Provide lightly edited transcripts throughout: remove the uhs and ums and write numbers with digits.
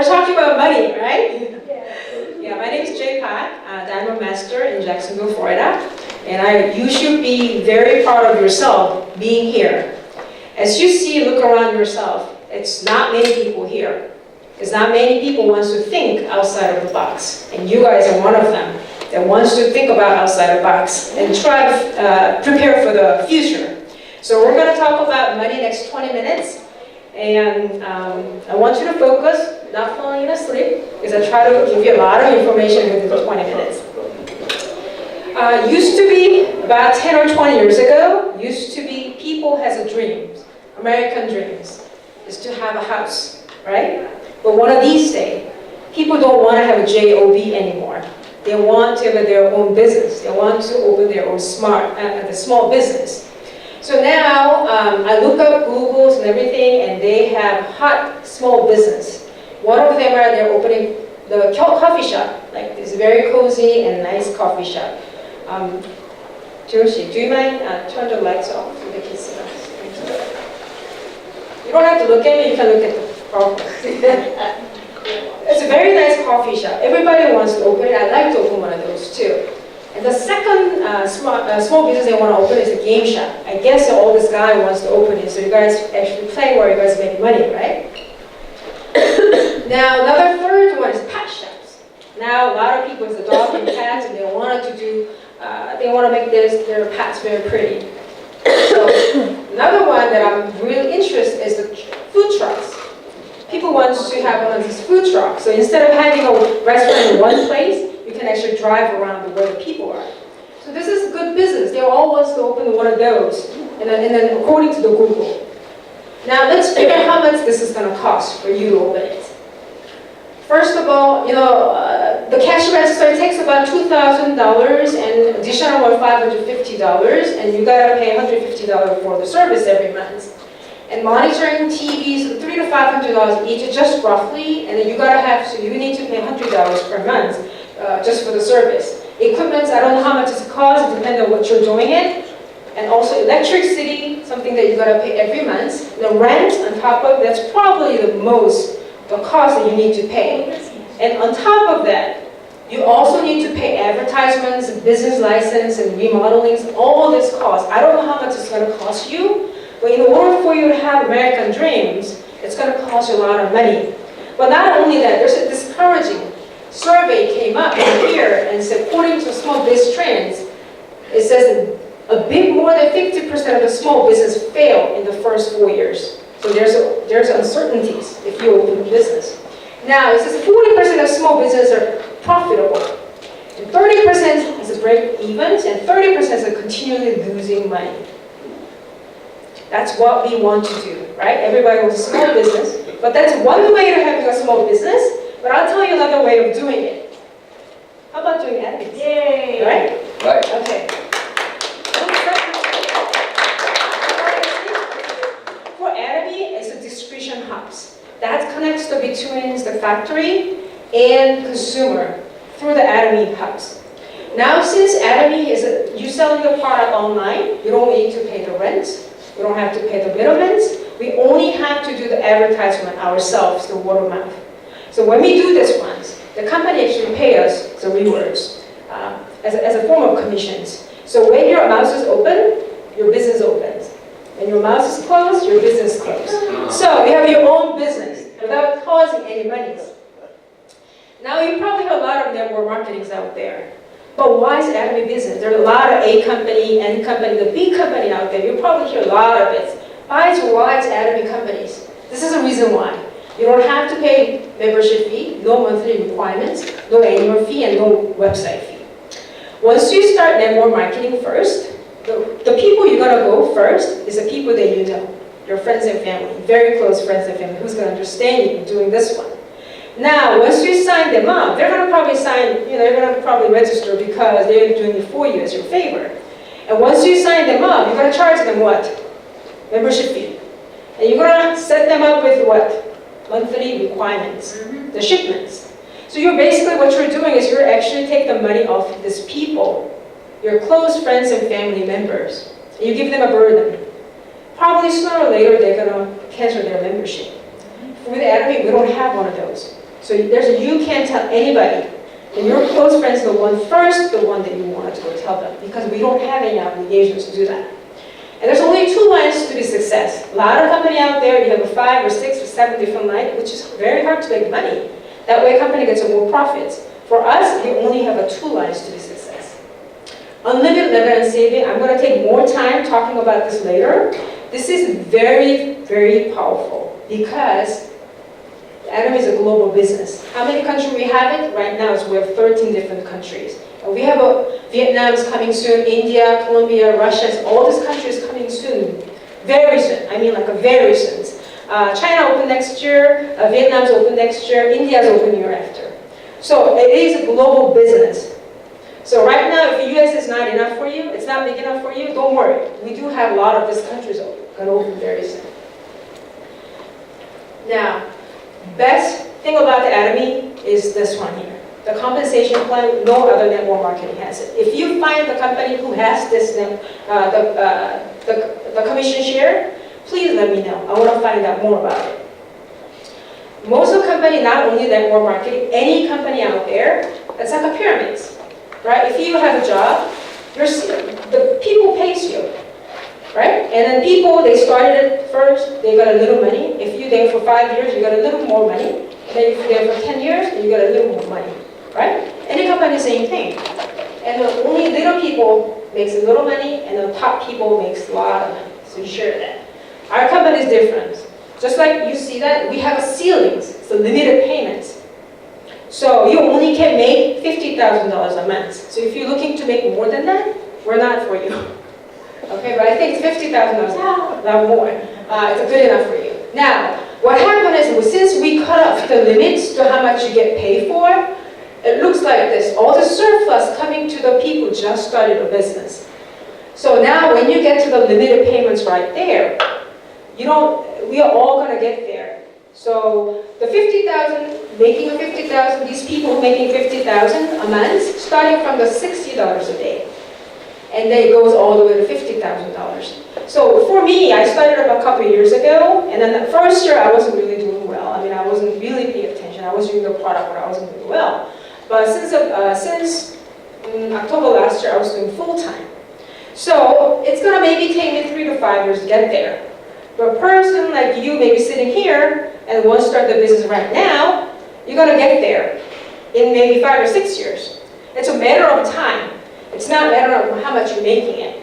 talking about money, right? Yeah, my name is JungAe Pak, Diamond Master in Jacksonville, Florida. And you should be very proud of yourself being here. As you see, look around yourself. It's not many people here. It's not many people wants to think outside of the box. And you guys are one of them that wants to think about outside the box and try to prepare for the future. So we're going to talk about money next 20 minutes. And I want you to focus, not falling asleep, because I try to give you a lot of information within the 20 minutes. Used to be, about 10 or 20 years ago, used to be people has a dream, American dreams, is to have a house, right? But one of these days, people don't want to have a job anymore. They want to have their own business. They want to open their own small business. So now, I look up Googles and everything, and they have hot small business. One of them they're opening the coffee shop, like this very cozy and nice coffee shop. Joshi, do you mind turn the lights off so they can see us? You don't have to look at me, you can look at the coffee. It's a very nice coffee shop. Everybody wants to open it. I'd like to open one of those too. And the second small business they want to open is a game shop. I guess all this guy wants to open it, so you guys actually play where you guys make money, right? Now, another third one is pet shops. Now, a lot of people, it's a dog and cats, and they want to make their pets very pretty. So, another one that I'm really interested in is the food trucks. People want to have one of these food trucks. So instead of having a restaurant in one place, you can actually drive around the where the people are. So this is good business. They all want to open one of those, and then according to the Google. Now let's figure out how much this is going to cost for you to open it. First of all, the cash register takes about $2,000 and additional $550, and you got to pay $150 for the service every month. And monitoring TVs, $300 to $500 each, just roughly, and then you need to pay $100 per month just for the service. Equipment, I don't know how much it costs, it depends on what you're doing it. And also electricity, something that you gotta pay every month. The rent on top of that's probably the cost that you need to pay. And on top of that, you also need to pay advertisements, business license, and remodeling, all this cost. I don't know how much it's gonna cost you, but in order for you to have American dreams, it's going to cost you a lot of money. But not only that, there's a discouraging survey came up here and said, according to small business trends, it says a bit more than 50% of the small business fail in the first 4 years. So there's uncertainties if you open a business. Now, it says 40% of small businesses are profitable, and 30% is a break even, and 30% is continually losing money. That's what we want to do, right? Everybody wants a small business, but that's one way to having a small business, but I'll tell you another way of doing it. How about doing Atomy? Yay! Right? Right. Okay. For Atomy, it's a distribution hubs. That connects the between the factory and consumer through the Atomy hubs. Now, since Atomy is you're selling the product online, you don't need to pay the rent. We don't have to pay the middlemen. We only have to do the advertisement ourselves, the word of mouth. So when we do this once, the company actually pays us the rewards as a form of commissions. So when your mouth is open, your business opens. When your mouth is closed, your business closed. So you have your own business without causing any money. Now you probably have a lot of network marketings out there. But why is Atomy business? There are a lot of A company, N company, the big company out there. You probably hear a lot of it. Why is Atomy companies? This is the reason why. You don't have to pay membership fee, no monthly requirements, no annual fee, and no website fee. Once you start network marketing first, the people you're gonna go first is the people that you know, your friends and family, very close friends and family, who's gonna understand you doing this one. Now, once you sign them up, they're going to probably they're going to probably register because they're doing it for you as your favor. And once you sign them up, you're going to charge them what? Membership fee. And you're going to set them up with what? Monthly requirements, the shipments. So what you're doing is you're actually taking the money off these people, your close friends and family members. And you give them a burden. Probably sooner or later, they're going to cancel their membership. With Atomy, we don't have one of those. So you can't tell anybody. And your close friends are the one first, the one that you want to go tell them, because we don't have any obligations to do that. And there's only 2 lines to be success. A lot of company out there, you have a 5 or 6 or 7 different lines, which is very hard to make money. That way a company gets more profits. For us, we only have 2 lines to be success. Unlimited level and saving, I'm going to take more time talking about this later. This is very, very powerful because Atomy is a global business. How many countries we have it? Right now we have 13 different countries. We have Vietnam is coming soon, India, Colombia, Russia, all these countries coming soon. Very soon, I mean like a very soon. China open next year, Vietnam's open next year, India's open year after. So it is a global business. So right now, if the US is not enough for you, it's not big enough for you, don't worry. We do have a lot of these countries going to open very soon. Now, best thing about the Atomy is this one here. The compensation plan, no other network marketing has it. If you find the company who has this, the commission share, please let me know. I want to find out more about it. Most of the company, not only network marketing, any company out there, it's like a pyramid, right? If you have a job, the people pays you, right? And then people, they started it first, they got a little money. If you're there for 5 years, you got a little more money. And then if you're there for 10 years, you got a little more money, right? Any company, same thing. And the only little people makes a little money, and the top people makes a lot of money. So you share that. Our company is different. Just like you see that, we have a ceilings, it's a limited payments. So you only can make $50,000 a month. So if you're looking to make more than that, we're not for you. Okay, but I think $50,000, not more. It's good enough for you. Now, what happened is, since we cut off the limits to how much you get paid for, it looks like this. All the surplus coming to the people just started a business. So now when you get to the limited payments right there, we are all going to get there. So the 50,000, making a 50,000, these people making 50,000 a month, starting from the $60 a day. And then it goes all the way to $50,000. So for me, I started up a couple of years ago, and then the first year I wasn't really doing well. I mean, I wasn't really paying attention. I was doing the product, but I wasn't doing well. But since October last year, I was doing full-time. So it's going to maybe take me 3 to 5 years to get there. But a person like you may be sitting here and want to start the business right now, you're going to get there in maybe 5 or 6 years. It's a matter of time. It's not a matter of how much you're making it.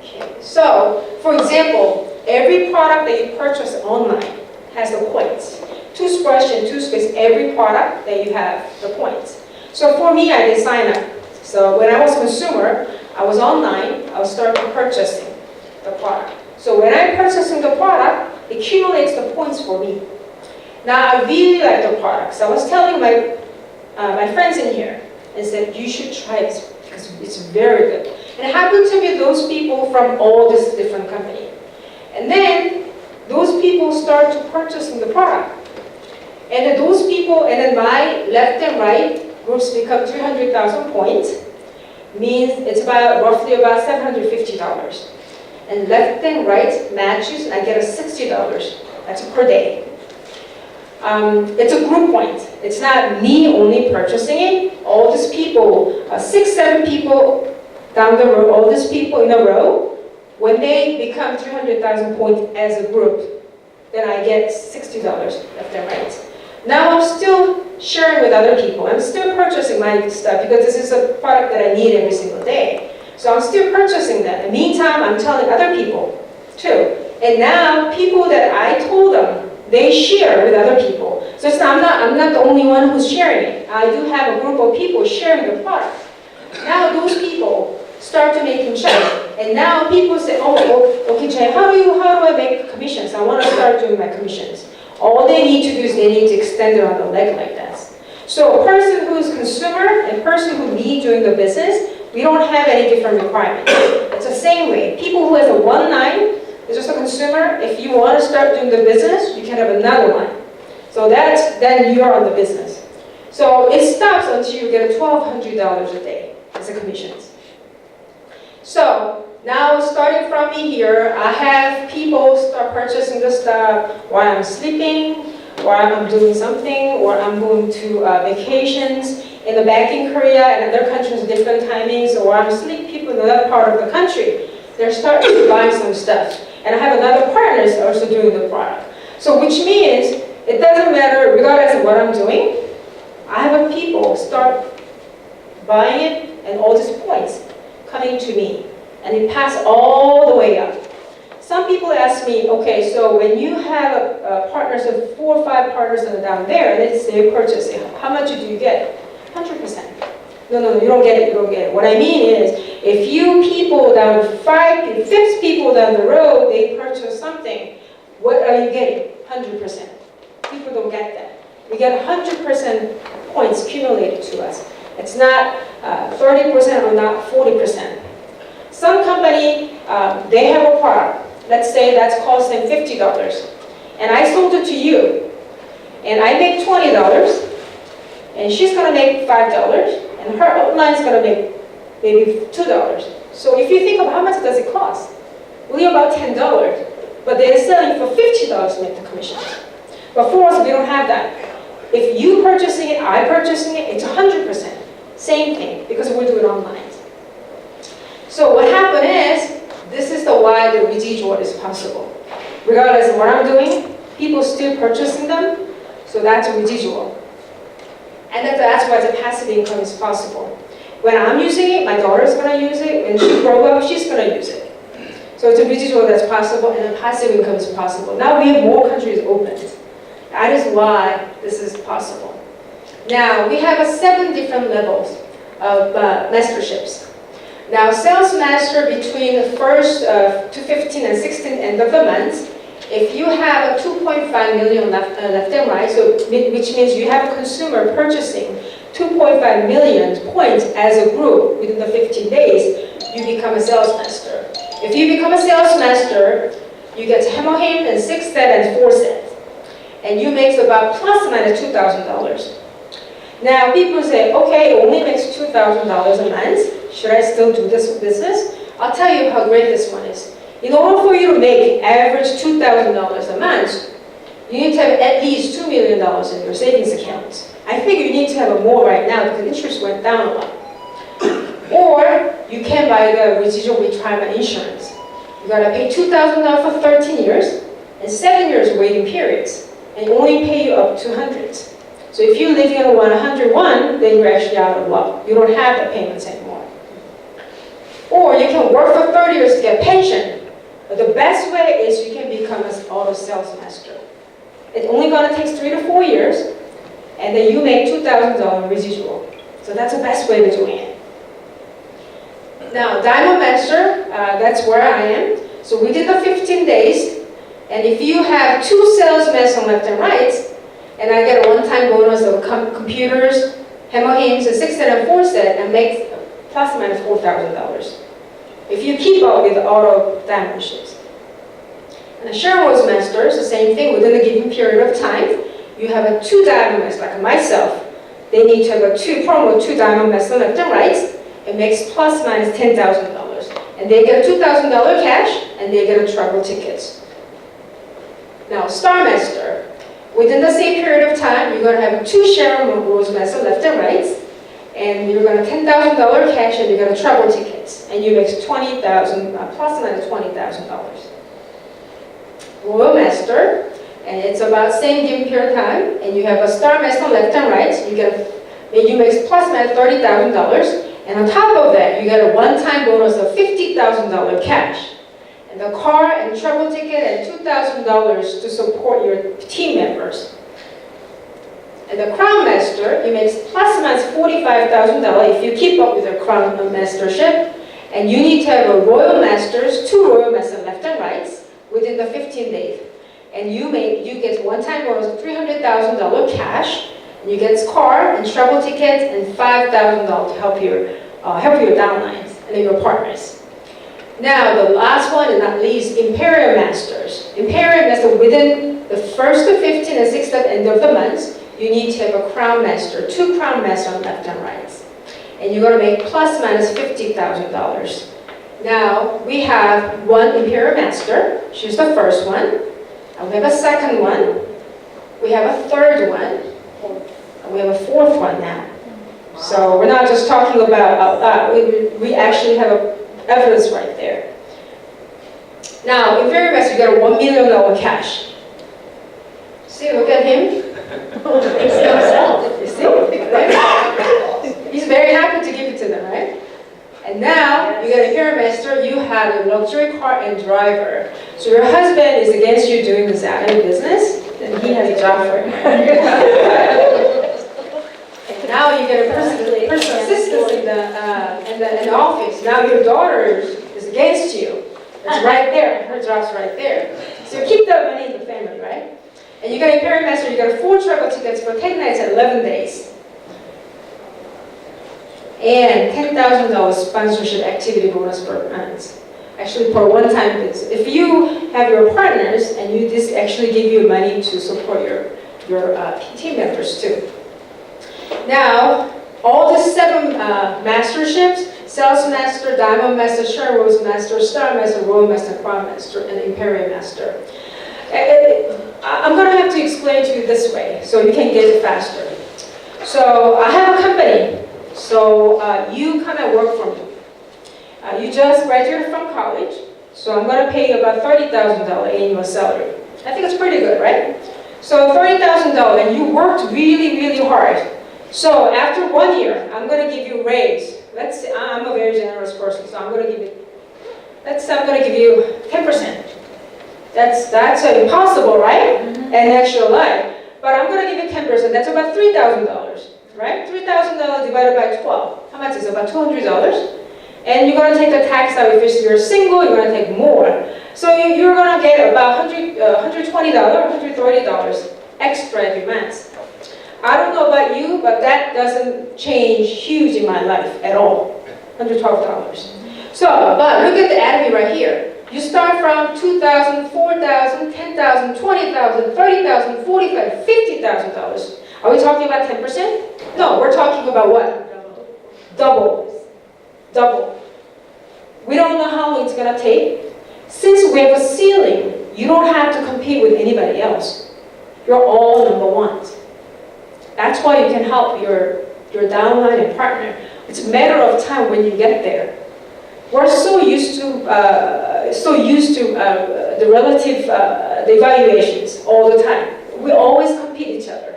Okay. So, for example, every product that you purchase online has the points. Toothbrush and toothpaste, every product that you have the points. So for me, I did sign up. So when I was a consumer, I was online, I was starting purchasing the product. So when I'm purchasing the product, it accumulates the points for me. Now I really like the product. So I was telling my friends in here and said, you should try it because it's very good. And it happened to be those people from all this different company. And then those people start to purchasing the product. And then those people, and then my left and right groups become 300,000 points. Means it's roughly about $750. And left and right matches, I get a $60. That's per day. It's a group point. It's not me only purchasing it. All these people, 6, 7 people down the road, all these people in a row, when they become 300,000 points as a group, then I get $60 left and right. Now I'm still sharing with other people. I'm still purchasing my stuff because this is a product that I need every single day. So I'm still purchasing that. In the meantime, I'm telling other people too. And now people that I told them, they share with other people. So it's not, I'm not the only one who's sharing it. I do have a group of people sharing the product. Now those people start to make check. And now people say, oh, okay, Jay, how do I make commissions? I want to start doing my commissions. All they need to do is they need to extend it on the leg like that. So a person who is consumer and a person who needs doing the business, we don't have any different requirements. It's the same way. People who has a 1 line is just a consumer. If you want to start doing the business, you can have another line. So then you're on the business. So it stops until you get $1,200 a day as a commissions. So now starting from me here, I have people start purchasing the stuff while I'm sleeping, or I'm doing something, or I'm going to vacations in the back in Korea and other countries, different timings, or I'm seeing people in another part of the country. They're starting to buy some stuff. And I have another partner who's also doing the product. So which means it doesn't matter, regardless of what I'm doing, I have people start buying it and all these points coming to me. And it passes all the way up. Some people ask me, okay, so when you have partners of 4 or 5 partners that are down there, and they're purchasing, how much do you get? 100%. No, you don't get it, you don't get it. What I mean is, if you people down 5, 6 people down the road, they purchase something, what are you getting? 100%. People don't get that. We get 100% points accumulated to us. It's not 30% or not 40%. Some company, they have a product. Let's say that's costing $50. And I sold it to you. And I make $20. And she's going to make $5. And her upline is going to make maybe $2. So if you think of how much does it cost, only about $10. But they're selling for $50 to make the commission. But for us, we don't have that. If you purchasing it, I purchasing it, it's 100%. Same thing, because we do it online. So what happened is, this is the why the residual is possible. Regardless of what I'm doing, people still purchasing them, so that's a residual. And that's why the passive income is possible. When I'm using it, my daughter's going to use it. When she grows up, she's going to use it. So it's a residual that's possible, and the passive income is possible. Now we have more countries opened. That is why this is possible. Now we have 7 different levels of masterships. Now, sales master between the 1st to 15 and 16 end of the month, if you have a 2.5 million left and right, so which means you have a consumer purchasing 2.5 million points as a group within the 15 days, you become a sales master. If you become a sales master, you get hammer him and 6 set and 4 set. And you make about plus or minus $2,000. Now people say, okay, it only makes $2,000 a month. Should I still do this business? I'll tell you how great this one is. In order for you to make average $2,000 a month, you need to have at least $2 million in your savings account. I think you need to have more right now because interest went down a lot. Or you can buy the residual retirement insurance. You gotta pay $2,000 for 13 years and 7 years waiting periods, and only pay you up to 100. So if you live in 101, then you're actually out of luck. You don't have the payments anymore. Or you can work for 30 years to get pension. But the best way is you can become an auto sales master. It's only gonna take 3 to 4 years, and then you make $2,000 residual. So that's the best way of doing it. Now, Diamond Master, that's where I am. So within the 15 days, and if you have 2 sales masters left and right, and I get a one-time bonus of computers, hammer hams, a 6 set and 4 set, and make plus or minus $4,000. If you keep up with the auto diamond ships. And the Sherwood's Masters, the same thing, within a given period of time, you have a 2 diamond masters, like myself. They need to have a 2 diamond masters left and right. It makes plus minus $10,000. And they get a $2,000 cash, and they get a travel ticket. Now, Star Master. Within the same period of time, you're going to have 2 Sharon Rose Masters left and right, and you're going to $10,000 cash, and you're going to travel tickets, and you make $20,000 plus or minus $20,000. Royal Master, and it's about same given period of time, and you have a Star Master left and right. You make plus or minus $30,000, and on top of that, you get a one-time bonus of $50,000 cash. And the car and travel ticket and $2,000 to support your team members. And the Crown Master, you make plus or minus $45,000 if you keep up with the Crown Mastership. And you need to have a Royal Masters, 2 Royal Masters left and right within the 15 days. And you get one-time bonus of $300,000 cash. And you get car and travel tickets and $5,000 to help your downlines and your partners. Now, the last one and not least, Imperial Masters. Imperial Master, within the 1st to 15 and 6th at the end of the month, you need to have a Crown Master, 2 Crown Masters on left and right. And you're going to make plus minus $50,000. Now, we have 1 Imperial Master. She's the first one. And we have a second one. We have a third one. We have a fourth one now. So we're not just talking about, we actually have evidence right there. Now, in very best, you got a $1 million cash. See, look at him. You see? He's very happy to give it to them, right? And now, you got a hairmaster, you have a luxury car and driver. So your husband is against you doing this Atomy business, then he has a job for you. And now you get a personal assistant in the office. Now your daughter is against you. It's right there, her job's right there. So you keep the money in the family, right? And you got a hairmaster, you got 4 travel tickets for 10 nights and 11 days. And $10,000 sponsorship activity bonus per month. Actually, per one-time business. If you have your partners and this actually give you money to support your PT members too. Now, all the 7 masterships, Sales Master, Diamond Master, Sharon Rose Master, Star Master, Royal Master, Crown Master, and Imperial Master. I'm going to have to explain to you this way so you can get it faster. So I have a company. So you come and work for me. You just graduated from college, so I'm going to pay you about $30,000 annual salary. I think it's pretty good, right? So $30,000, and you worked really, really hard. So after 1 year, I'm going to give you a raise. Let's say I'm a very generous person, so I'm going to give you. Let's say I'm going to give you 10%. That's impossible, right? Mm-hmm. And actual life. But I'm going to give you 10%. That's about $3,000. Right? $3,000 divided by 12. How much is it? About $200. And you're going to take the tax out if you're single, you're going to take more. So you're going to get about $120, $130 extra every month. I don't know about you, but that doesn't change huge in my life at all. $112. So, but look at the Atomy right here. You start from $2,000, $4,000, $10,000, $20,000, $30,000, $45,000, $50,000. Are we talking about 10%? No, we're talking about what? Double. Double. We don't know how long it's going to take. Since we have a ceiling, you don't have to compete with anybody else. You're all number ones. That's why you can help your downline and partner. It's a matter of time when you get there. We're so used to the relative the evaluations all the time. We always compete each other.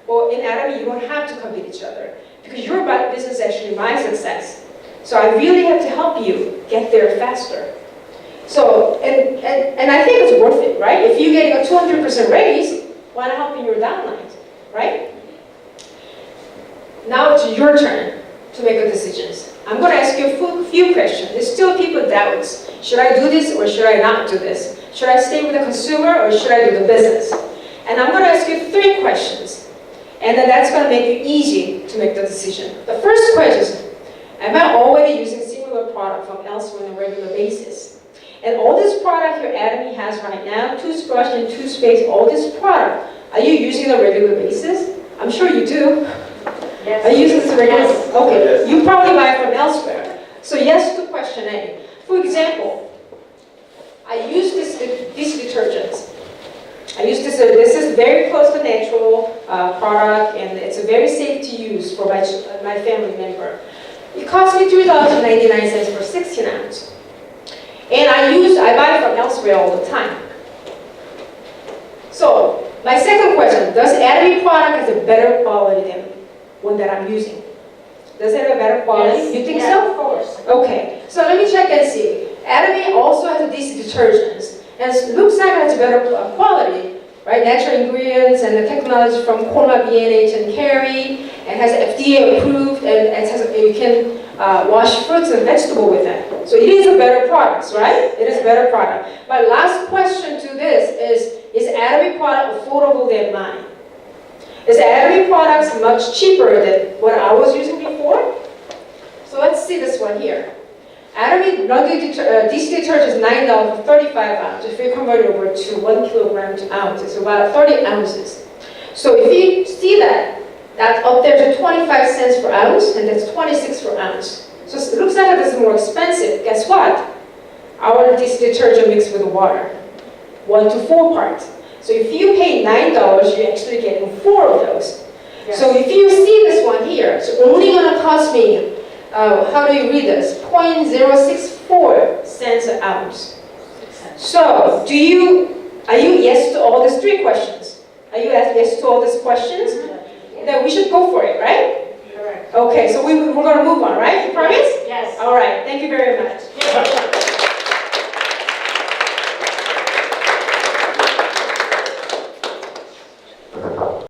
Well, in Atomy, you don't have to compete each other because your business is actually my success. So I really have to help you get there faster. So, and I think it's worth it, right? If you're getting a 200% raise, why not helping your downlines, right? Now it's your turn to make a decision. I'm going to ask you a few questions. There's still people doubts. Should I do this or should I not do this? Should I stay with the consumer or should I do the business? And I'm going to ask you 3 questions. And then that's going to make it easy to make the decision. The first question is, am I already using similar product from elsewhere on a regular basis? And all this product your Atomy has right now, toothbrush and toothpaste, all this product, are you using on a regular basis? I'm sure you do. Yes. Are you using this regular? Yes. Okay. Yes. You probably buy it from elsewhere. So yes to question A. For example, I use these detergents. I use this is very close to natural product, and it's very safe to use for my family member. It cost me $3.99 for 16 ounce. And I buy it from elsewhere all the time. So, my second question, does Atomy product have a better quality than one that I'm using? Does it have a better quality? Yes. You think so? Of course. Okay, so let me check and see. Atomy also has these detergents. And it looks like it has better quality, right? Natural ingredients and the technology from Colma, B&H, and Carey, and has FDA approved, and it has, you can wash fruits and vegetables with it. So it is a better product, right? It is a better product. My last question to this is Atomy product affordable than mine? Is Atomy products much cheaper than what I was using before? So let's see this one here. Atomy laundry DC detergent is $9 for 35 ounces. If you convert it over to 1 kilogram to ounce, it's about 30 ounces. So if you see that, that's up there to 25 cents per ounce, and that's 26 per ounce. So it looks like this is more expensive. Guess what? Our DC detergent mixed with water, 1 to 4 parts. So if you pay $9, you're actually getting 4 of those. Yes. So if you see this one here, it's only going to cost me, how do you read this? 0.064 cents an ounce. So, are you yes to all these 3 questions? Are you yes to all these questions? Then we should go for it, right? Correct. Okay, so we're going to move on, right? You promise? Yes. All right, thank you very much.